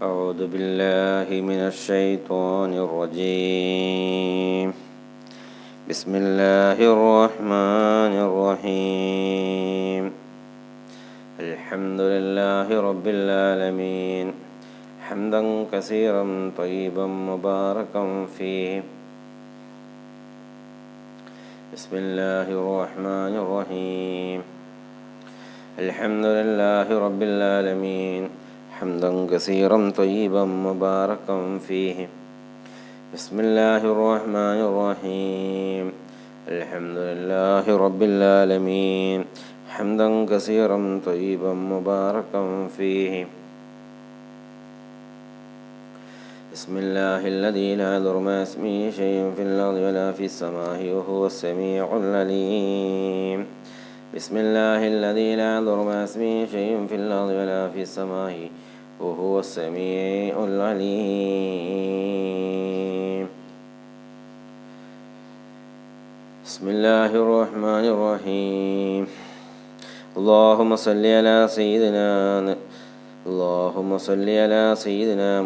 أعوذ بالله من الشيطان الرجيم. بسم الله الرحمن الرحيم. الحمد لله رب العالمين حمدا كثيرا طيبا مباركا فيه. بسم الله الرحمن الرحيم. الحمد لله رب العالمين حمدا كثيرا طيبا مباركا فيه. بسم الله الرحمن الرحيم. الحمد لله رب العالمين حمدا كثيرا طيبا مباركا فيه. بسم الله الذي لا يضر مع اسمه شيء في الأرض ولا في السماء وهو السميع العليم. بسم الله الذي لا يضر مع اسمه شيء في الأرض ولا في السماء وهو السميع العليم. بسم الله الرحمن الرحيم. اللهم صل على سيدنا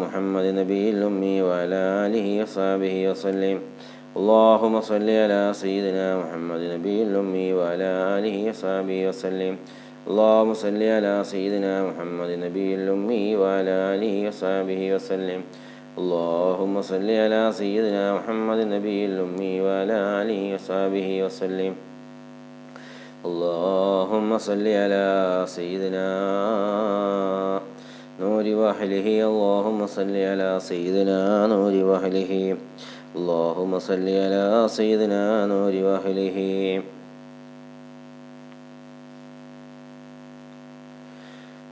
محمد نبي الأمي وعلى آله وصحبه وسلم. اللهم صل على سيدنا محمد نبي الأمي وعلى آله وصحبه وسلم. اللهم صل على سيدنا محمد نبي الأمي وعلى آله وصحبه وسلم. اللهم صل على سيدنا محمد نبي الأمي وعلى آله وصحبه وسلم. اللهم صل على سيدنا نور وحله. اللهم صل على سيدنا نور وحله. اللهم صل على سيدنا نور وحله.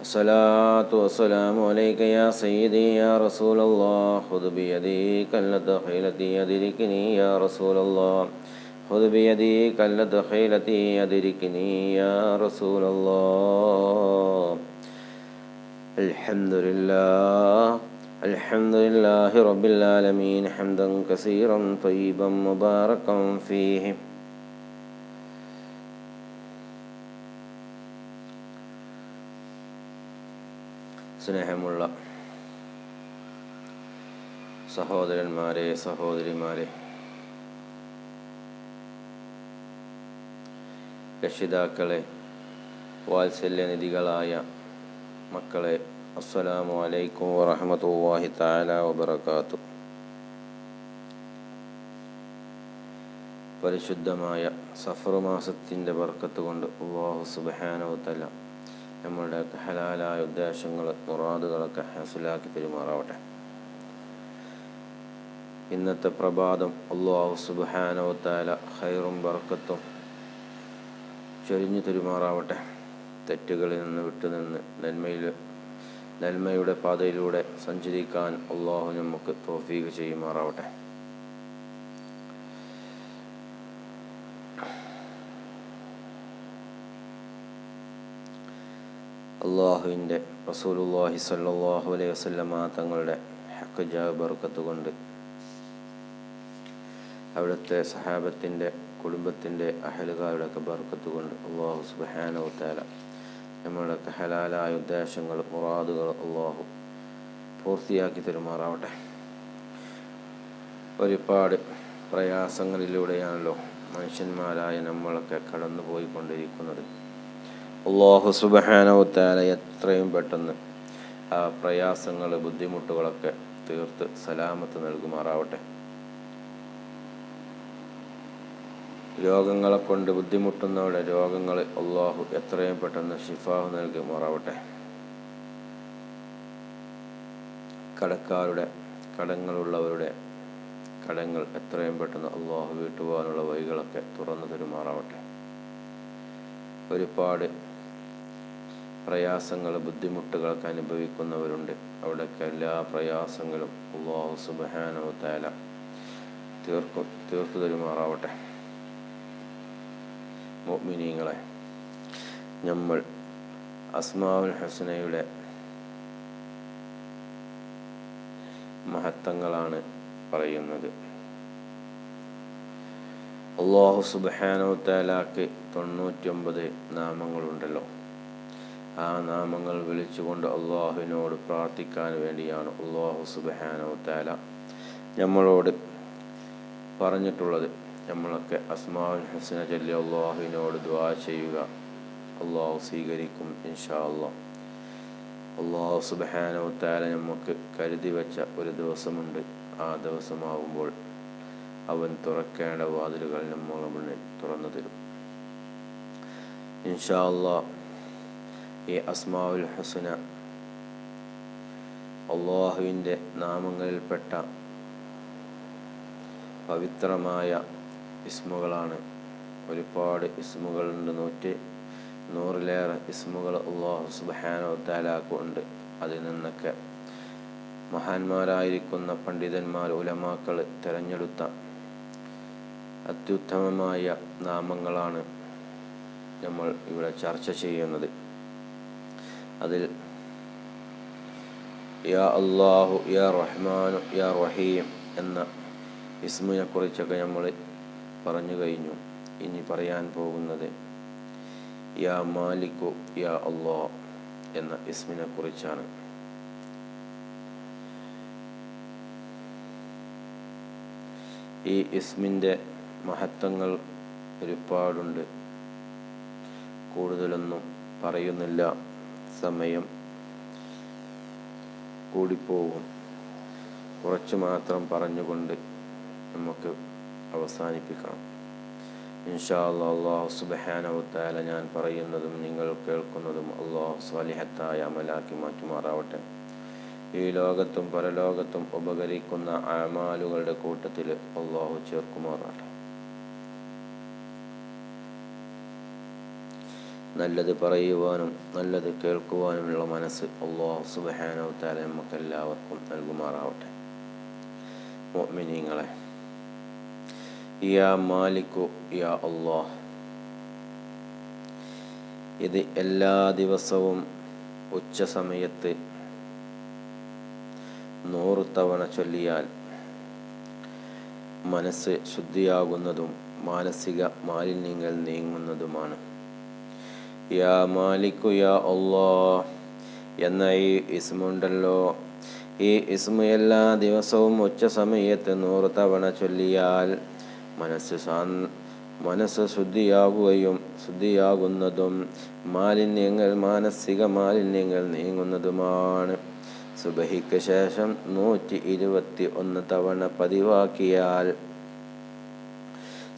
الصلاة والسلام عليك يا سيدي يا رسول الله. خذ بيدي كلة خيلتي أدركني يا رسول الله. خذ بيدي كلة خيلتي أدركني يا رسول الله. الحمد لله رب العالمين حمدا كثيرا طيبا مباركا فيه. സ്നേഹമുള്ള സഹോദരന്മാരെ, സഹോദരിമാരെ, രക്ഷിതാക്കളെ, വാത്സല്യനിധികളായ മക്കളെ, അസ്സലാമു അലൈക്കും വറഹ്മത്തുള്ളാഹി തആല വബറകാതുഹു. പരിശുദ്ധമായ സഫർ മാസത്തിൻ്റെ ബർക്കത്ത് കൊണ്ട് അല്ലാഹു സുബ്ഹാനഹു വ തആല നമ്മളുടെ ഹലാലായ ഉദ്ദേശങ്ങൾ, മുറാദുകളൊക്കെ ഹാസിലാക്കി പെരുമാറാവട്ടെ. ഇന്നത്തെ പ്രഭാതം അല്ലാഹു സുബ്ഹാനഹു വ തആല ഖൈറും ബർക്കത്തും ചൊരിഞ്ഞു പെരുമാറാവട്ടെ. തെറ്റുകളിൽ നിന്ന് വിട്ടുനിന്ന് നന്മയുടെ പാതയിലൂടെ സഞ്ചരിക്കാൻ അല്ലാഹു നമുക്ക് തൗഫീഖ് ചെയ്യുമാറാവട്ടെ. അള്ളാഹുവിൻ്റെ റസൂലുള്ളാഹി സ്വല്ലല്ലാഹു അലൈഹി വസല്ലമ തങ്ങളുടെ ഹഖ് ജാഹ് ബർക്കത്ത് കൊണ്ട്, അവിടുത്തെ സഹാബത്തിൻ്റെ, കുടുംബത്തിൻ്റെ, അഹലുകാരുടെയൊക്കെ ബർക്കത്ത് കൊണ്ട് അല്ലാഹു സുബ്ഹാനഹു വ തആല നമ്മളുടെ ഹലാലായ ഉദ്ദേശങ്ങൾ, മുറാദുകൾ അല്ലാഹു പൂർത്തിയാക്കി തരുമാറാവട്ടെ. ഒരുപാട് പ്രയാസങ്ങളിലൂടെയാണല്ലോ മനുഷ്യന്മാരായ നമ്മളൊക്കെ കടന്നു പോയിക്കൊണ്ടിരിക്കുന്നത്. അല്ലാഹു സുബ്ഹാനഹു വ തആല എത്രയും പെട്ടെന്ന് ആ പ്രയാസങ്ങൾ, ബുദ്ധിമുട്ടുകളൊക്കെ തീർത്ത് സലാമത്ത് നൽകുമാറാവട്ടെ. രോഗങ്ങളെ കൊണ്ട് ബുദ്ധിമുട്ടുന്നവരുടെ രോഗങ്ങൾ അല്ലാഹു എത്രയും പെട്ടെന്ന് ശിഫാഹ് നൽകുമാറാവട്ടെ. കടക്കാരുടെ, കടങ്ങളുള്ളവരുടെ കടങ്ങൾ എത്രയും പെട്ടെന്ന് അല്ലാഹു വീട്ടുവാനുള്ള വഴികളൊക്കെ തുറന്നു തരുമാറാവട്ടെ. ഒരുപാട് പ്രയാസങ്ങൾ, ബുദ്ധിമുട്ടുകളൊക്കെ അനുഭവിക്കുന്നവരുണ്ട്. അവിടെയൊക്കെ എല്ലാ പ്രയാസങ്ങളും അല്ലാഹു സുബ്ഹാനഹു വ തആല തീർത്തു തരുമാറാവട്ടെ. മുഅ്മിനീങ്ങളെ, നമ്മൾ അസ്മാഉൽ ഹുസ്നയുടെ മഹത്വങ്ങളാണ് പറയുന്നത്. അല്ലാഹു സുബ്ഹാനഹു വ തആലക്ക് 99 നാമങ്ങളുണ്ടല്ലോ. ആ നാമങ്ങൾ വിളിച്ചുകൊണ്ട് അള്ളാഹുവിനോട് പ്രാർത്ഥിക്കാൻ വേണ്ടിയാണ് അള്ളാഹു സുബ്ഹാനഹു വ തആല നമ്മളോട് പറഞ്ഞിട്ടുള്ളത്. നമ്മളൊക്കെ അസ്മാഉൽ ഹുസ്ന ചൊല്ലി അള്ളാഹുവിനോട് ദുആ ചെയ്യുക. അള്ളാഹു സ്വീകരിക്കും ഇൻഷാ അല്ലാഹ്. അള്ളാഹു സുബ്ഹാനഹു വ തആല നമുക്ക് കരുതി വെച്ച ഒരു ദിവസമുണ്ട്. ആ ദിവസമാവുമ്പോൾ അവൻ തുറക്കേണ്ട വാതിലുകൾ നമ്മുടെ മുന്നിൽ തുറന്നു തരും ഇൻഷാ അല്ലാഹ്. ഈ അസ്മാഉൽ ഹുസ്ന അള്ളാഹുവിൻ്റെ നാമങ്ങളിൽപ്പെട്ട പവിത്രമായ ഇസ്മുകളാണ്. ഒരുപാട് ഇസ്മുകളുണ്ട്. 100-ലേറെ ഇസ്മുകൾ അള്ളാഹു സുബ്ഹാനഹു വ തആലക്ക് ഉണ്ട്. അതിൽ നിന്നൊക്കെ മഹാന്മാരായിരിക്കുന്ന പണ്ഡിതന്മാർ, ഉലമാക്കൾ തിരഞ്ഞെടുത്ത അത്യുത്തമമായ നാമങ്ങളാണ് നമ്മൾ ഇവിടെ ചർച്ച ചെയ്യുന്നത്. അതിൽ യാ അല്ലാഹു, യാ റഹ്മാനു, യാ റഹീം എന്ന ഇസ്മിനെ കുറിച്ചൊക്കെ നമ്മൾ പറഞ്ഞു കഴിഞ്ഞു. ഇനി പറയാൻ പോകുന്നത് യാ മാലിക്കു യാ അല്ലാഹ് എന്ന ഇസ്മിനെ കുറിച്ചാണ്. ഈ ഇസ്മിൻ്റെ മഹത്വങ്ങൾ ഒരുപാടുണ്ട്. കൂടുതലൊന്നും പറയുന്നില്ല, സമയം കൂടിപ്പോകും. കുറച്ച് മാത്രം പറഞ്ഞുകൊണ്ട് നമുക്ക് അവസാനിപ്പിക്കണം ഇൻഷാ അല്ലാഹ്. അല്ലാഹു സുബ്ഹാനഹു വ തആല ഞാൻ പറയുന്നതും നിങ്ങൾ കേൾക്കുന്നതും അല്ലാഹു സ്വാലിഹത്തായ അമലാക്കി മാറ്റുമാറാവട്ടെ. ഈ ലോകത്തും പരലോകത്തും ഉപകരിക്കുന്ന അമാലുകളുടെ കൂട്ടത്തിൽ അല്ലാഹു ചേർക്കുമാറാവട്ടെ. നല്ലത് പറയുവാനും നല്ലത് കേൾക്കുവാനുമുള്ള മനസ്സ് അല്ലാഹു സുബ്ഹാനഹു വ തആല നമുക്കെല്ലാവർക്കും നൽകുമാറാവട്ടെ. മുഅ്മിനീങ്ങളെ, യാ മാലിക്കു യാ അല്ലാഹ്, ഇത് എല്ലാ ദിവസവും ഉച്ച സമയത്ത് 100 തവണ ചൊല്ലിയാൽ മനസ്സ് ശുദ്ധിയാകുന്നതും മാനസിക മാലിന്യങ്ങൾ നീങ്ങുന്നതുമാണ്. യാ മാലിക്കു യാ അല്ലാഹ് എന്ന ഈ ഇസ്മുണ്ടല്ലോ, ഈ ഇസ്മു എല്ലാ ദിവസവും ഉച്ച സമയത്ത് 100 തവണ ചൊല്ലിയാൽ മനസ്സ് ശുദ്ധിയാകുന്നതും മാനസിക മാലിന്യങ്ങൾ നീങ്ങുന്നതുമാണ്. സുബഹിക്ക് ശേഷം 121 തവണ പതിവാക്കിയാൽ,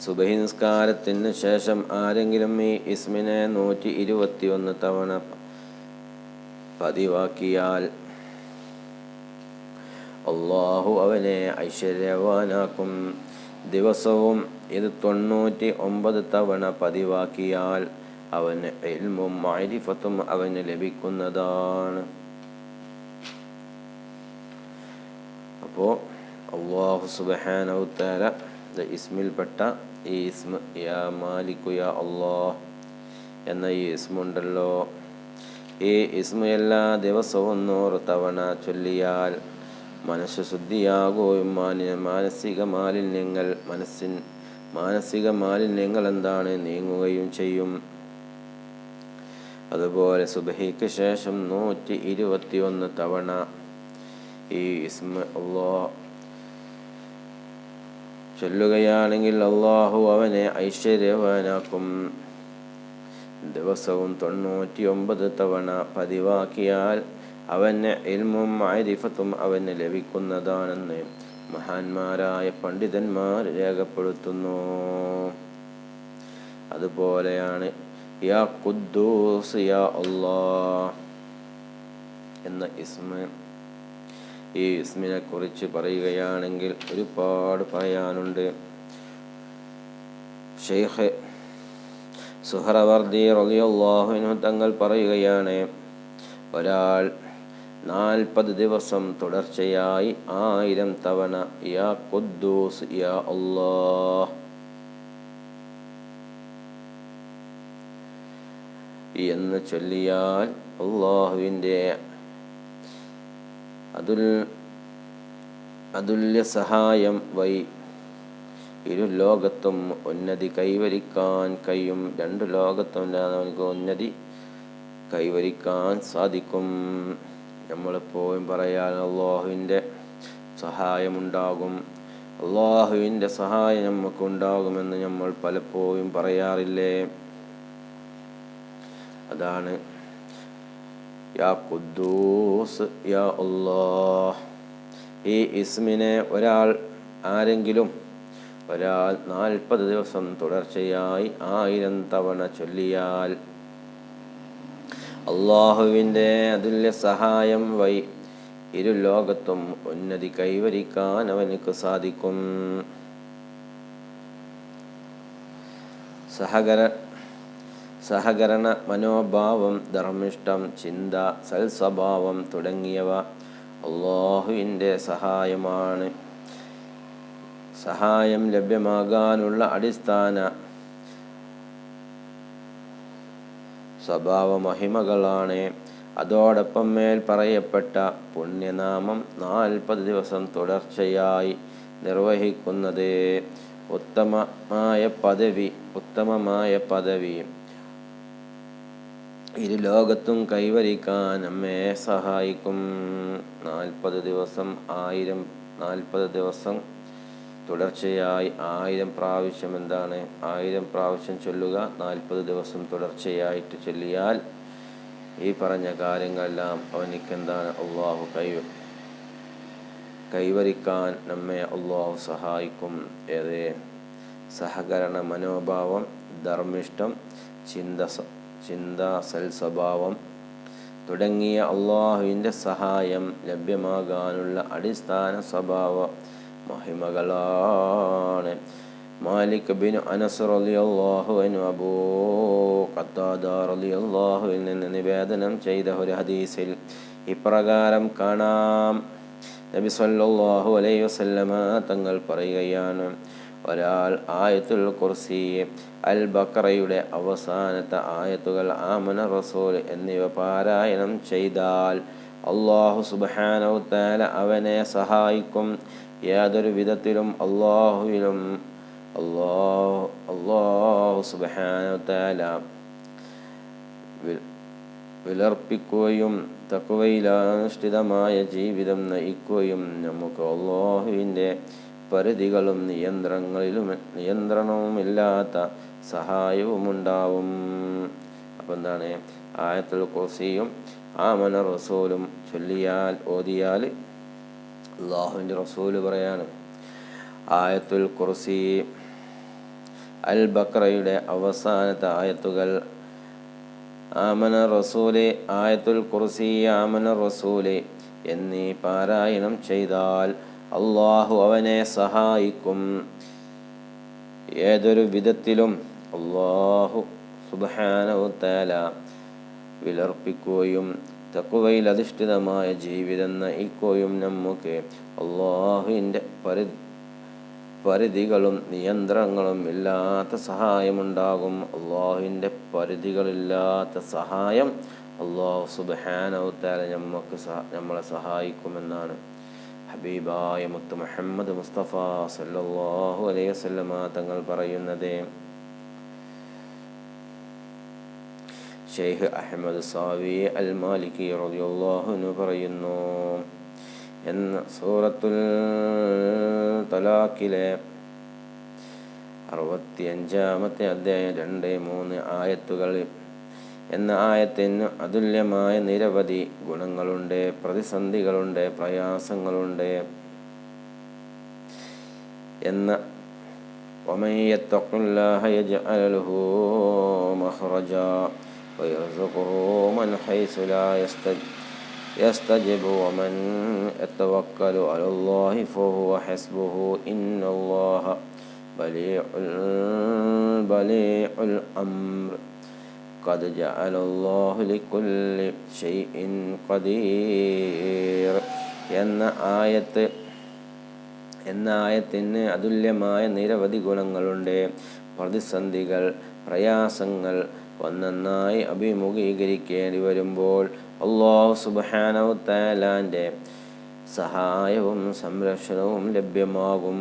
സുബഹി നിസ്കാരത്തിന് ശേഷം ആരെങ്കിലും ഈ ഇസ്മിനെ 121 തവണ പതിവാക്കിയാൽ അല്ലാഹു അവനെ ഐശ്വര്യവാനാക്കും. ദിവസവും ഇത് 99 തവണ പതിവാക്കിയാൽ അവന് ഇൽമും മഅരിഫത്തും അവന് ലഭിക്കുന്നതാണ്. അപ്പോൾ അല്ലാഹു സുബ്ഹാനഹു വ തആല ഇസ്മിൽപ്പെട്ട ഈ ഇസ്മ യാ മാലിക്കു യാ അല്ലാഹ് എന്ന ഈ ഇസ്മുണ്ടല്ലോ, ഈ ഇസ്മ എല്ലാ ദിവസവും 100 തവണ ചൊല്ലിയാൽ മനസ്സ് ശുദ്ധിയാകുകയും മാനസിക മാലിന്യങ്ങൾ എന്താണ് നീങ്ങുകയും ചെയ്യും. അതുപോലെ സുബ്ഹിക്ക് ശേഷം 121 തവണ ഈ ഇസ്മ അല്ലാഹ് ചൊല്ലുകയാണെങ്കിൽ അല്ലാഹു അവനെ ഐശ്വര്യവാനാക്കും. ദിവസവും 99 തവണ പതിവാക്കിയാൽ അവന് ഇൽമും മഅരിഫത്തും അവന് ലഭിക്കുന്നതാണെന്ന് മഹാന്മാരായ പണ്ഡിതന്മാർ രേഖപ്പെടുത്തുന്നു. അതുപോലെയാണ് യാ ഖുദ്ദൂസ് യാ അല്ലാഹ് എന്ന ഇസ്മ. ഈ ഇസ്മിനെ കുറിച്ച് പറയുകയാണെങ്കിൽ ഒരുപാട് പറയാനുണ്ട്. ഷെയ്ഖ് സുഹ്റവർദി റളിയല്ലാഹു അൻഹു തങ്ങൾ പറയുകയാണ്, ഒരാൾ 40 ദിവസം തുടർച്ചയായി 1000 തവണ യാ ഖുദ്ദൂസ് യാ അല്ലാഹ് എന്ന് ചൊല്ലിയാൽ അല്ലാഹുവിൻ്റെ അതുല്യ സഹായം വഴി ഇരു ലോകത്തും ഉന്നതി കൈവരിക്കാൻ കഴിയും. 2 ലോകത്തും അവനക്ക് ഉന്നതി കൈവരിക്കാൻ സാധിക്കും. നമ്മളെപ്പോഴും പറയാൻ അള്ളാഹുവിൻ്റെ സഹായമുണ്ടാകും, അള്ളാഹുവിൻ്റെ സഹായം നമുക്കുണ്ടാകുമെന്ന് നമ്മൾ പലപ്പോഴും പറയാറില്ലേ? അതാണ് യാ ഖുദ്ദൂസ് യാ അല്ലാഹ്. ഈ ഇസ്മിനെ ആരെങ്കിലും 40 ദിവസം തുടർച്ചയായി 1000 തവണ ചൊല്ലിയാൽ അള്ളാഹുവിൻ്റെ അതുല്യ സഹായം വഴി ഇരുലോകത്തും ഉന്നതി കൈവരിക്കാൻ അവനക്ക് സാധിക്കും. സഹകരണ മനോഭാവം, ധർമ്മിഷ്ടം, ചിന്ത, സൽസ്വഭാവം തുടങ്ങിയവ അള്ളാഹുവിൻ്റെ സഹായമാണ്. സഹായം ലഭ്യമാകാനുള്ള അടിസ്ഥാന സ്വഭാവ മഹിമകളാണ്. അതോടൊപ്പം മേൽ പറയപ്പെട്ട പുണ്യനാമം 40 ദിവസം തുടർച്ചയായി നിർവഹിക്കുന്നത് ഉത്തമമായ പദവി ഇരുലോകത്തും കൈവരിക്കാൻ നമ്മെ സഹായിക്കും. 40 ദിവസം 1000 തുടർച്ചയായി 1000 പ്രാവശ്യം. എന്താണ് 1000 പ്രാവശ്യം ചൊല്ലുക? 40 ദിവസം തുടർച്ചയായിട്ട് ചൊല്ലിയാൽ ഈ പറഞ്ഞ കാര്യങ്ങളെല്ലാം അവനിക്കെന്താണ് അള്ളാഹു കൈവരിക്കാൻ നമ്മെ അള്ളാഹു സഹായിക്കും. ഏത്? സഹകരണ മനോഭാവം, ധർമ്മിഷ്ടം, ചിന്ത, സൽസ്വഭാവം തുടങ്ങിയ അള്ളാഹുവിൻ്റെ സഹായം ലഭ്യമാകാനുള്ള അടിസ്ഥാന സ്വഭാവ മഹിമകളാണ്. മാലിക് ബിൻ അനസ് റളിയല്ലാഹു അൻഹു അബൂ ഖത്താദ റളിയല്ലാഹു അൻഹു നിന്ന് നിവേദനം ചെയ്ത ഒരു ഹദീസിൽ ഇപ്രകാരം കാണാം. നബി സല്ലല്ലാഹു അലൈഹി വസല്ലമ തങ്ങൾ പറയുകയാണ്, ഒരാൾ ആയത്തുൽ കുർസി, അൽ ബഖറയുടെ അവസാനത്തെ ആയത്തുകൾ, ആമന റസൂൽ എന്നിവ പാരായണം ചെയ്താൽ അല്ലാഹു സുബ്ഹാനഹു തആല അവനെ സഹായിക്കും. യാതൊരു വിധത്തിലും അല്ലാഹു സുബ്ഹാനഹു തആല വിലർപ്പിക്കുകയും തഖ്വയിലധിഷ്ഠിതമായ ജീവിതം നയിക്കുകയും നമുക്ക് അല്ലാഹുവിൻ്റെ പരിധികളും നിയന്ത്രണവുമില്ലാത്ത സഹായവുമുണ്ടാവും. അപ്പം എന്താണ്? ആയത്തുൽ കുർസിയും ആമന റസൂലും ഓതിയാൽ അള്ളാഹുവിൻ്റെ റസൂല് പറയാണ്, ആയത്തുൽ കുർസി, അൽ ബഖറയുടെ അവസാനത്തെ ആയത്തുകൾ, ആമന റസൂല്, ആയത്തുൽ കുർസി, ആമന റസൂല് എന്നീ പാരായണം ചെയ്താൽ അള്ളാഹു അവനെ സഹായിക്കും. ഏതൊരു വിധത്തിലും അള്ളാഹു സുബ്ഹാനഹു തആല വിലർപ്പിക്കുകയും തഖ്വയിൽ അധിഷ്ഠിതമായ ജീവിതം നയിക്കുകയും നമുക്ക് അള്ളാഹുവിൻ്റെ പരിധികളും നിയന്ത്രണങ്ങളും ഇല്ലാത്ത സഹായമുണ്ടാകും. അള്ളാഹുവിൻ്റെ പരിധികളില്ലാത്ത സഹായം അള്ളാഹു സുബ്ഹാനഹു തആല നമ്മളെ സഹായിക്കുമെന്നാണ് ഹബീബായ മുത്ത് മുഹമ്മദ് മുസ്തഫ സല്ലല്ലാഹു അലൈഹി വസല്ലമ തങ്ങൾ പറയുന്നത്. ഷെയ്ഖ് അഹ്മദ് സാവി അൽ മാലിക്കി റളിയല്ലാഹു അൻഹു പറയുന്നു, എന്ന സൂറത്തുൽ തലാഖിലെ 65-ാമത്തെ അധ്യായം 2-3 ആയത്തുകൾ എന്ന ആയത്തിന് അതുല്യമായ നിരവധി ഗുണങ്ങളുണ്ട്, പ്രതിസന്ധികളുണ്ട്, പ്രയാസങ്ങളുണ്ട്. എന്ന വമൻ യത്തഖില്ലാഹ യജ്അൽ ലഹു മഖ്റജാ വയർസുഖുഹു മൻ ഹൈസു ലാ യസ്തജിബു വമൻ യതവക്കലു അലല്ലാഹി ഫഹുവ ഹസ്ബുഹു ഇന്നല്ലാഹ ബലീഉൽ അംർ ഖദ് ജഅലല്ലാഹു ലികുല്ലി ഷൈഇൻ ഖദീർ എന്ന ആയത്തിന് അതുല്യമായ നിരവധി ഗുണങ്ങളുണ്ട്. പ്രതിസന്ധികൾ, പ്രയാസങ്ങൾ ഒന്നൊന്നായി അഭിമുഖീകരിക്കേണ്ടി വരുമ്പോൾ അല്ലാഹു സുബ്ഹാനഹു തആലാന്റെ സഹായവും സംരക്ഷണവും ലഭ്യമാകും.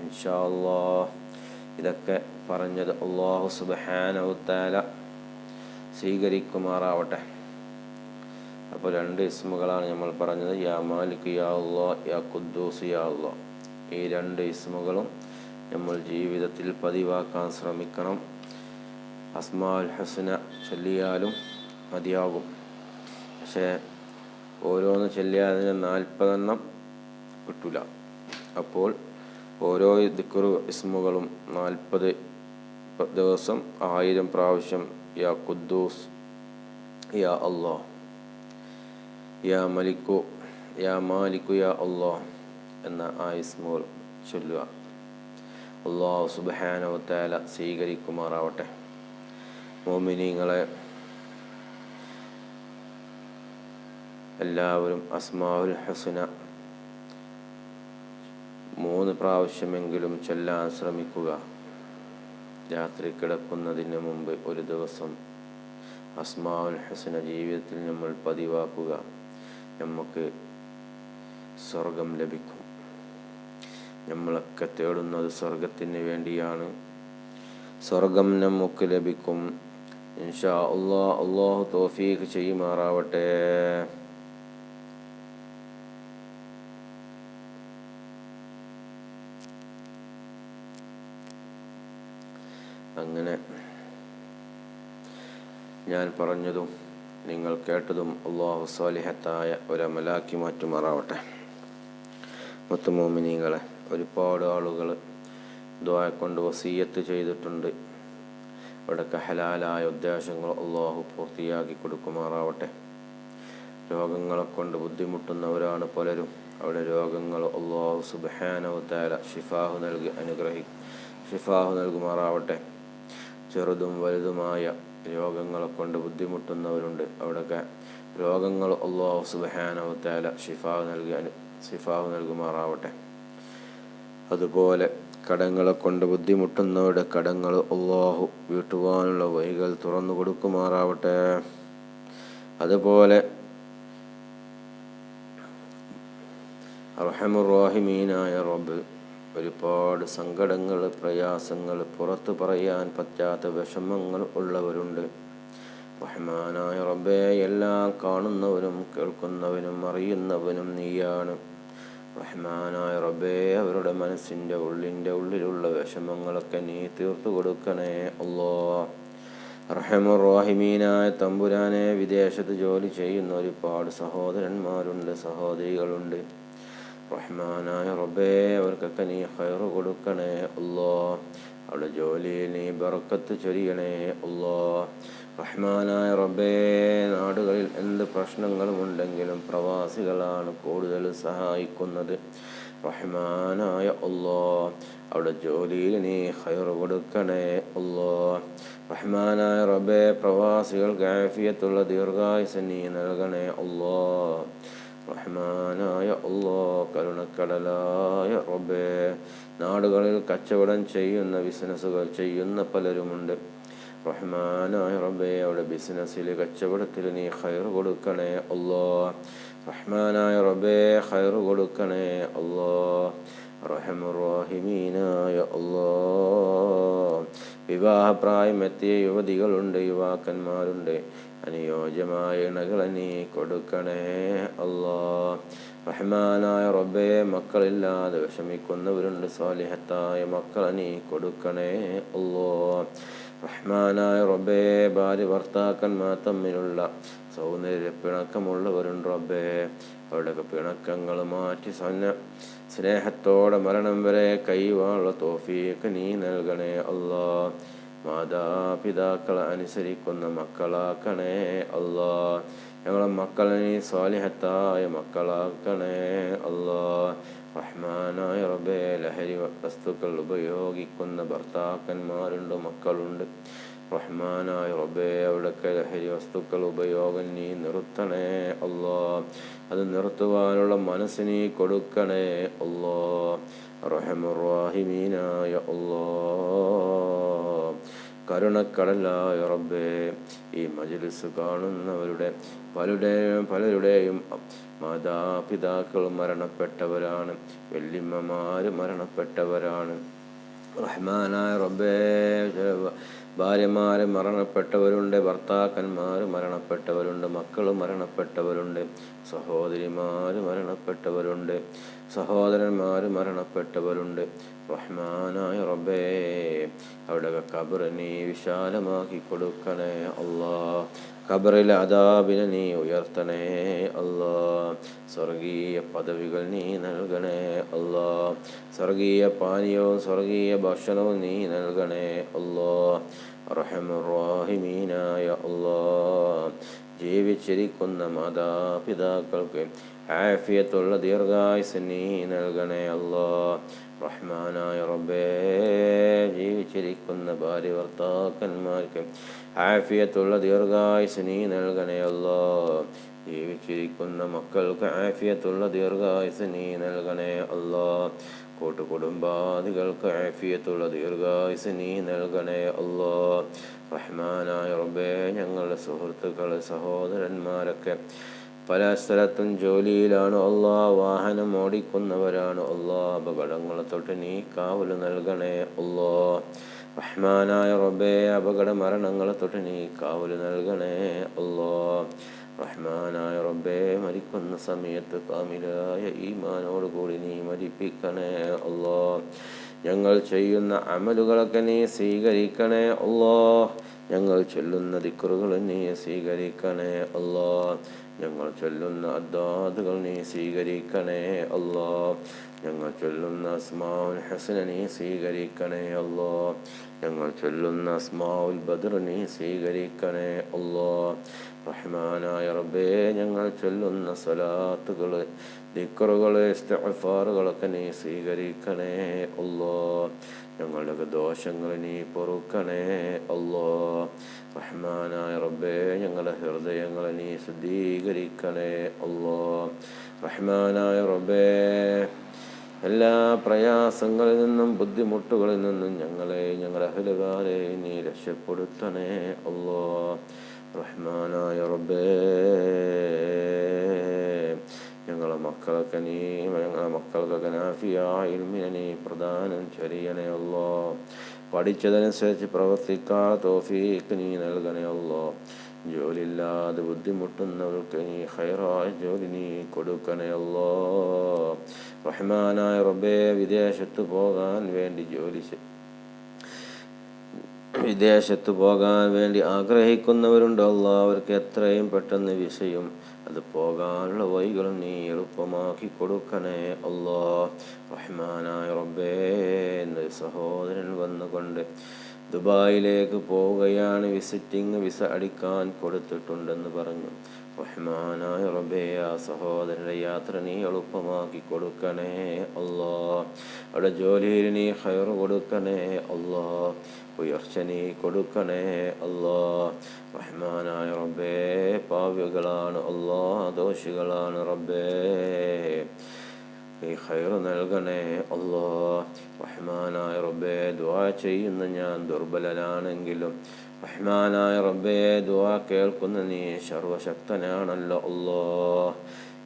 ഇൻഷാ അല്ലാഹ് ഇതൊക്കെ പറഞ്ഞത് അല്ലാഹു സുബ്ഹാനഹു തആല സ്വീകരിക്കുമാറാവട്ടെ. അപ്പോൾ 2 ഇസ്മുകളാണ് നമ്മൾ പറഞ്ഞത്. യാ മാലിക് യാ അല്ലാഹ്, യാ ഖുദ്ദൂസ് യാ അല്ലാഹ്. ഈ 2 ഇസ്മുകളും നമ്മൾ ജീവിതത്തിൽ പതിവാക്കാൻ ശ്രമിക്കണം. അസ്മാഉൽ ഹുസ്ന ചൊല്ലിയാലും മതിയാകും. പക്ഷേ ഓരോന്ന് ചൊല്ലിയാൽ 40 കിട്ടില്ല. അപ്പോൾ ഓരോ ദിക്റ് ഇസ്മുകളും 40 ദിവസം 1000 പ്രാവശ്യം യാ ഖുദ്ദൂസ് യാ അല്ലാഹ്, യാ മലിക്കു യാ മാലിക്കു യാ അല്ലാഹ് എന്ന ആ ഇസ്മുകൾ ചൊല്ലുക. അല്ലാഹു സുബ്ഹാനഹു വ തആല സ്വീകരിക്കുമാറാവട്ടെ. മുഅ്മിനീങ്ങളെ, എല്ലാവരും അസ്മാഉൽ ഹുസ്ന 3 പ്രാവശ്യമെങ്കിലും ചൊല്ലാൻ ശ്രമിക്കുക. രാത്രി കിടക്കുന്നതിന് മുമ്പ് ഒരു ദിവസം അസ്മാഉൽ ഹുസ്ന ജീവിതത്തിൽ നമ്മൾ പതിവാക്കുക. നമുക്ക് സ്വർഗം ലഭിക്കും. നമ്മളൊക്കെ തേടുന്നത് സ്വർഗത്തിന് വേണ്ടിയാണ്. സ്വർഗം നമുക്ക് ലഭിക്കും ഇൻഷാ അല്ലാഹ്. അല്ലാഹു തൗഫീഖ് ചെയ്യുമാറാവട്ടെ. അങ്ങനെ ഞാൻ പറഞ്ഞതും നിങ്ങൾ കേട്ടതും അല്ലാഹു സ്വാലിഹത്തായ ഒരമലാക്കി മാറ്റുമാറാവട്ടെ. മുഅ്മിനീങ്ങളെ, ഒരുപാട് ആളുകൾ ദുആ കൊണ്ട് വസിയ്യത്ത് ചെയ്തിട്ടുണ്ട്. അവിടെയൊക്കെ ഹലാലായ ഉദ്ദേശങ്ങൾ അല്ലാഹു പൂർത്തിയാക്കി കൊടുക്കുമാറാവട്ടെ. രോഗങ്ങളെ കൊണ്ട് ബുദ്ധിമുട്ടുന്നവരാണ് പലരും. അവിടെ രോഗങ്ങൾ അല്ലാഹു സുബ്ഹാനഹു വ തആല ഷിഫാഹു നൽകുമാറാവട്ടെ. ചെറുതും വലുതുമായ രോഗങ്ങളെ കൊണ്ട് ബുദ്ധിമുട്ടുന്നവരുണ്ട്. അവിടെയൊക്കെ രോഗങ്ങൾ അല്ലാഹു സുബ്ഹാനഹു വ തആല ഷിഫാഹു നൽകുമാറാവട്ടെ. അതുപോലെ കടങ്ങളെ കൊണ്ട് ബുദ്ധിമുട്ടുന്നവരുടെ കടങ്ങൾ അല്ലാഹു വീട്ടുവാനുള്ള വഴികൾ തുറന്നു കൊടുക്കുമാറാവട്ടെ. അതുപോലെ അർഹമുർ റഹീമീനായ റബ്ബ് ഒരുപാട് സങ്കടങ്ങൾ, പ്രയാസങ്ങൾ, പുറത്തു പറയാൻ പറ്റാത്ത വിഷമങ്ങൾ ഉള്ളവരുണ്ട്. റഹ്മാനായ റബ്ബേ, എല്ലാം കാണുന്നവനും കേൾക്കുന്നവനും അറിയുന്നവനും നീയാണ്. റഹ്മാനായ റബ്ബേ, അവരുടെ മനസ്സിൻ്റെ ഉള്ളിലുള്ള വിഷമങ്ങളൊക്കെ നീ തീർത്തു കൊടുക്കണേ അല്ലാഹ്. അർഹമുർ റഹീമീനായ തമ്പുരാനെ, വിദേശത്ത് ജോലി ചെയ്യുന്ന ഒരുപാട് സഹോദരന്മാരുണ്ട്, സഹോദരികളുണ്ട്. റഹ്മാനായ റബ്ബേ, അവർക്കൊക്കെ നീ ഖൈറ് കൊടുക്കണേ അല്ലാഹ്. അവരുടെ ജോലിയിൽ നീ ബറക്കത്ത് ചൊരിയണേ അല്ലാഹ്. റഹ്മാനായ റബ്ബേ, നാടുകളിൽ എന്ത് പ്രശ്നങ്ങളും ഉണ്ടെങ്കിലും പ്രവാസികളാണ് കൂടുതൽ സഹായിക്കുന്നത്. റഹ്മാനായ അല്ലാഹ്, അവിടെ ജോലിയിൽ നീ ഖൈറ് കൊടുക്കണേ അല്ലാഹ്. റഹ്മാനായ റബ്ബേ, പ്രവാസികൾക്ക് ആഫിയത്തുള്ള ദീർഘായുസ്സ് നീ നൽകണേ അല്ലാഹ്. റഹ്മാനായ അല്ലാഹ്, കരുണക്കടലായ റബ്ബേ, നാടുകളിൽ കച്ചവടം ചെയ്യുന്ന, ബിസിനസ്സുകൾ ചെയ്യുന്ന പലരുമുണ്ട്. റഹ്മാനായ റബ്ബേ, അവിടെ ബിസിനസ്സിൽ, കച്ചവടത്തിൽ നീ ഖൈറ് കൊടുക്കണേ അല്ലാഹ്. റഹ്മാനായ റബ്ബേ, ഖൈറ് കൊടുക്കണേ അല്ലാഹ്. അർഹമുർ റഹീമീനായ അല്ലാഹ്, വിവാഹപ്രായമെത്തിയ യുവതികളുണ്ട്, യുവാക്കന്മാരുണ്ട്. അനുയോജ്യമായ ഇണകളെ നീ കൊടുക്കണേ അല്ലാഹ്. റഹ്മാനായ റബ്ബേ, മക്കളില്ലാതെ വിഷമിക്കുന്നവരുണ്ട്. സ്വാലിഹത്തായ മക്കളെ നീ കൊടുക്കണേ അല്ലാഹ്. റഹ്മാനായ റബ്ബേ, ഭാര്യ ഭർത്താക്കന്മാർ തമ്മിലുള്ള സൗന്ദര്യ പിണക്കമുള്ളവരുണ്ട് റബ്ബേ. അവരുടെയൊക്കെ പിണക്കങ്ങൾ മാറ്റി സ്നേഹത്തോടെ മരണം വരെ കൈവാനുള്ള തൗഫീഖ് നീ നൽകണേ അല്ലാഹ്. മാതാപിതാക്കളെ അനുസരിക്കുന്ന മക്കളാക്കണേ അല്ലാഹ്. ഞങ്ങളെ മക്കളെ നീ സ്വാലിഹത്തായ മക്കളാക്കണേ അല്ലാഹ്. റഹ്മാനായ റബ്ബേ, ലഹരി വസ്തുക്കൾ ഉപയോഗിക്കുന്ന ഭർത്താക്കന്മാരുണ്ട്, മക്കളുണ്ട്. റഹ്മാനായ റബ്ബേ, അവിടൊക്കെ ലഹരി വസ്തുക്കൾ ഉപയോഗം നീ നിർത്തണേ അല്ലാഹ്. അത് നിർത്തുവാനുള്ള മനസ്സ് നീ കൊടുക്കണേ അല്ലാഹ്. അർഹമുർ റഹീമീനായ അല്ലാഹ്, കരുണക്കടലായ റബ്ബേ, ഈ മജ്ലിസ് കാണുന്നവരുടെ പലരുടെയും മാതാപിതാക്കൾ മരണപ്പെട്ടവരാണ്, വല്യമ്മമാർ മരണപ്പെട്ടവരാണ്. റഹ്മാനായ റബ്ബേ, ഭാര്യമാർ മരണപ്പെട്ടവരുണ്ട്, ഭർത്താക്കന്മാർ മരണപ്പെട്ടവരുണ്ട്, മക്കൾ മരണപ്പെട്ടവരുണ്ട്, സഹോദരിമാർ മരണപ്പെട്ടവരുണ്ട്, സഹോദരന്മാർ മരണപ്പെട്ടവരുണ്ട്. റഹ്മാനായ റബ്ബേ, അവിടെ ഖബർ നീ വിശാലമാക്കി കൊടുക്കണേ അല്ലാ. ഖബറിൽ അദാബിനെ നീ ഉയർത്തണേ അല്ലാ. സ്വർഗീയ പദവികൾ നീ നൽകണേ അല്ലാ. സ്വർഗീയ പാനീയവും സ്വർഗീയ ഭക്ഷണവും നീ നൽകണേ അല്ലാ. അർഹമർ റഹീമീനായ അല്ലാ, ജീവിച്ചിരിക്കുന്ന മാതാപിതാക്കൾക്ക് ആഫിയത്തുള്ള ദീർഘായുസ്സ് നീ നൽകണേ അല്ലാ. റഹ്മാനായ റബ്ബേ, ജീവിച്ചിരിക്കുന്ന ഭാര്യ ഭർത്താക്കന്മാർക്ക് ആഫിയത്തുള്ള ദീർഘായുസ്സ് നീ നൽകണേ അല്ലാ. ജീവിച്ചിരിക്കുന്ന മക്കൾക്ക് ആഫിയത്തുള്ള ദീർഘായുസ്സ് നീ നൽകണേ അല്ലാ. കൂട്ടുകുടുംബാദികൾക്ക് ആഫിയത്തുള്ള ദീർഘായുസ്സ് നീ നൽകണേ അല്ലാ. റഹ്മാനായ റബ്ബേ, ഞങ്ങളുടെ സുഹൃത്തുക്കൾ സഹോദരന്മാരൊക്കെ പല സ്ഥലത്തും ജോലിയിലാണ് അല്ലാ, വാഹനം ഓടിക്കുന്നവരാണ് അല്ലാ. അപകടങ്ങളെ തൊട്ട് നീ കാവല് നൽകണേ അല്ലാ. റഹ്മാനായ റബ്ബേ, അപകട മരണങ്ങളെ തൊട്ട് നീ കാവല് നൽകണേ അല്ലാ. റഹ്മാനായ റബ്ബേ, മരിക്കുന്ന സമയത്ത് കാമിലായ ഈമാനോട് കൂടി നീ മരിപ്പിക്കണേ അല്ലാ. ഞങ്ങൾ ചെയ്യുന്ന അമലുകളൊക്കെ നീ സ്വീകരിക്കണേ അല്ലാ. ഞങ്ങൾ ചൊല്ലുന്ന ദിക്റുകൾ നീ സ്വീകരിക്കണേ അല്ലാ. ഞങ്ങൾ ചൊല്ലുന്ന അദ്ദാദുകൾ നീ സ്വീകരിക്കണേ അല്ലാ. ഞങ്ങൾ ചൊല്ലുന്ന അസ്മാഉൽ ഹസന നീ സ്വീകരിക്കണേ അല്ലാ. ഞങ്ങൾ ചൊല്ലുന്ന അസ്മാഉൽ ബദർ നീ സ്വീകരിക്കണേ അല്ലാ. റഹ്മാനായ റബ്ബേ, ഞങ്ങൾ ചൊല്ലുന്ന സ്വലാത്തുകൾ, ദിക്റുകൾ, ഇസ്തിഗ്ഫാറുകളൊക്കെ നീ സ്വീകരിക്കണേ അല്ലാ. ഞങ്ങളുടെ ദോഷങ്ങൾ നീ പൊറുക്കണേ അല്ലാ. റഹ്മാനായ റബ്ബേ, ഞങ്ങളുടെ ഹൃദയങ്ങളെ നീ ശുദ്ധീകരിക്കണേ അല്ലാ. റഹ്മാനായ റബ്ബേ, എല്ലാ പ്രയാസങ്ങളിൽ നിന്നും ബുദ്ധിമുട്ടുകളിൽ നിന്നും ഞങ്ങളെ ഞങ്ങളുടെ അഹ്ലുകാരെ നീ രക്ഷപ്പെടുത്തണേ അല്ലാ. റഹ്മാനായ റബ്ബേ, ഞങ്ങളെ മക്കൾക്കൊക്കെ നാഫിയായ ഇൽമിനെ നീ പ്രദാനം ചെയ്യണേ അല്ലാ. പഠിച്ചതനുസരിച്ച് പ്രവർത്തിക്കാൻ തൗഫീഖ് നീ നൽകണേ അല്ലാ. ജോലിയില്ലാതെ ബുദ്ധിമുട്ടുന്നവർക്ക് നീ ഖൈറായ ജോലി നീ കൊടുക്കണേ അല്ലാ. റഹ്മാനായ റബ്ബേ, വിദേശത്ത് പോകാൻ വേണ്ടി ആഗ്രഹിക്കുന്നവരുണ്ട് അല്ലാ. അവർക്ക് എത്രയും പെട്ടെന്ന് വിസയും അത് പോകാനുള്ള വഴികളും നീ എളുപ്പമാക്കി കൊടുക്കണേ അല്ലാ. റഹ്മാനായ റബ്ബേ, എന്നൊരു സഹോദരൻ വന്നുകൊണ്ട് ദുബായിലേക്ക് പോവുകയാണ്, വിസിറ്റിംഗ് വിസ അടിക്കാൻ കൊടുത്തിട്ടുണ്ടെന്ന് പറഞ്ഞു. റഹ്മാനായ റബ്ബേ, ആ സഹോദരൻ്റെ യാത്ര നീ എളുപ്പമാക്കി കൊടുക്കണേ അല്ലാ. അവിടെ ജോലിയിൽ നീ ഖൈർ കൊടുക്കണേ അല്ലാ. ഉയർച്ച നീ കൊടുക്കണേ അല്ലാ. റഹ്മാനായ റബ്ബേ, പാവികളാണ് അല്ലാ, ദോഷികളാണ് റബ്ബേ, നീ ഖൈർ നൽകണേ അല്ലാ. റഹ്മാനായ റബ്ബേ, ദുആ ചെയ്യുന്ന ഞാൻ ദുർബലനാണെങ്കിലും റഹ്മാനായ റബ്ബേ, ദുആ കേൾക്കുന്ന നീ സർവശക്തനാണല്ലോ അല്ലാ.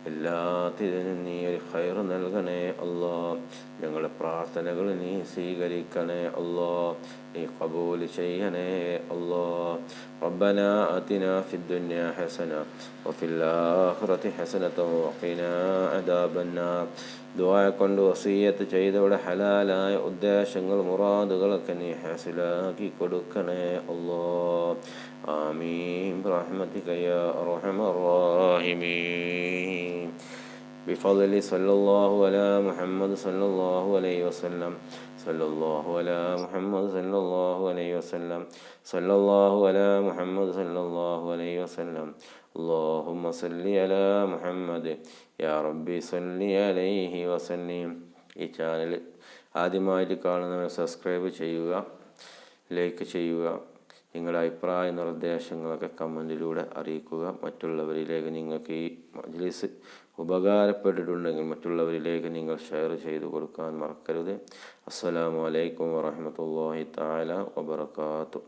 എല്ലാത്തിനും നീ ഒരു ഖൈർ നൽകണേ അല്ലാ. ഞങ്ങളുടെ പ്രാർത്ഥനകൾ നീ സ്വീകരിക്കണേ അല്ലാ. നീ ഖബൂൽ ചെയ്യണേ അല്ലാ. റബ്ബനാ ആതിനാ ഫിദ്ദുനിയാ ഹസന വഫിൽ ആഖിറതി ഹസനതൻ വഖിനാ അദാബന്നാർ. ദുആ കൊണ്ട് വസിയ്യത്ത് ചെയ്തവരുടെ ഹലാലായ ഉദ്ദേശങ്ങൾ മുറാദുകളൊക്കെ നീ ഹാസിലാക്കി കൊടുക്കണേ അല്ലാ. ആമീൻ ബിറഹ്മതിക യാ അർഹമർ റഹീമീൻ. بفضل صلى الله على محمد صلى الله عليه وسلم صلى الله على محمد صلى الله عليه وسلم صلى الله على محمد صلى الله عليه وسلم اللهم صل على محمد يا ربي صل عليه وسلم. ഈ ചാനൽ ആദ്യമായിട്ട് കാണുന്നവർ സബ്സ്ക്രൈബ് ചെയ്യുക, ലൈക്ക് ചെയ്യുക. നിങ്ങളുടെ അഭിപ്രായ നിർദ്ദേശങ്ങളൊക്കെ കമൻറ്റിലൂടെ അറിയിക്കുക. മറ്റുള്ളവരിലേക്ക് നിങ്ങൾക്ക് ഈ മജ്‌ലിസ് ഉപകാരപ്പെട്ടിട്ടുണ്ടെങ്കിൽ മറ്റുള്ളവരിലേക്ക് നിങ്ങൾ ഷെയർ ചെയ്തു കൊടുക്കാൻ മറക്കരുത്. അസ്സലാമു അലൈക്കും വറഹ്മത്തുള്ളാഹി തആല വബറകാതുഹു.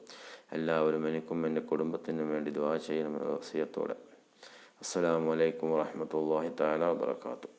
എല്ലാവരും എനിക്കും എൻ്റെ കുടുംബത്തിനും വേണ്ടി ദുആ ചെയ്യണമെന്ന വസിയത്തോടെ. അസ്സലാമു അലൈക്കും വറഹ്മത്തുള്ളാഹി തആല വബറകാതുഹു.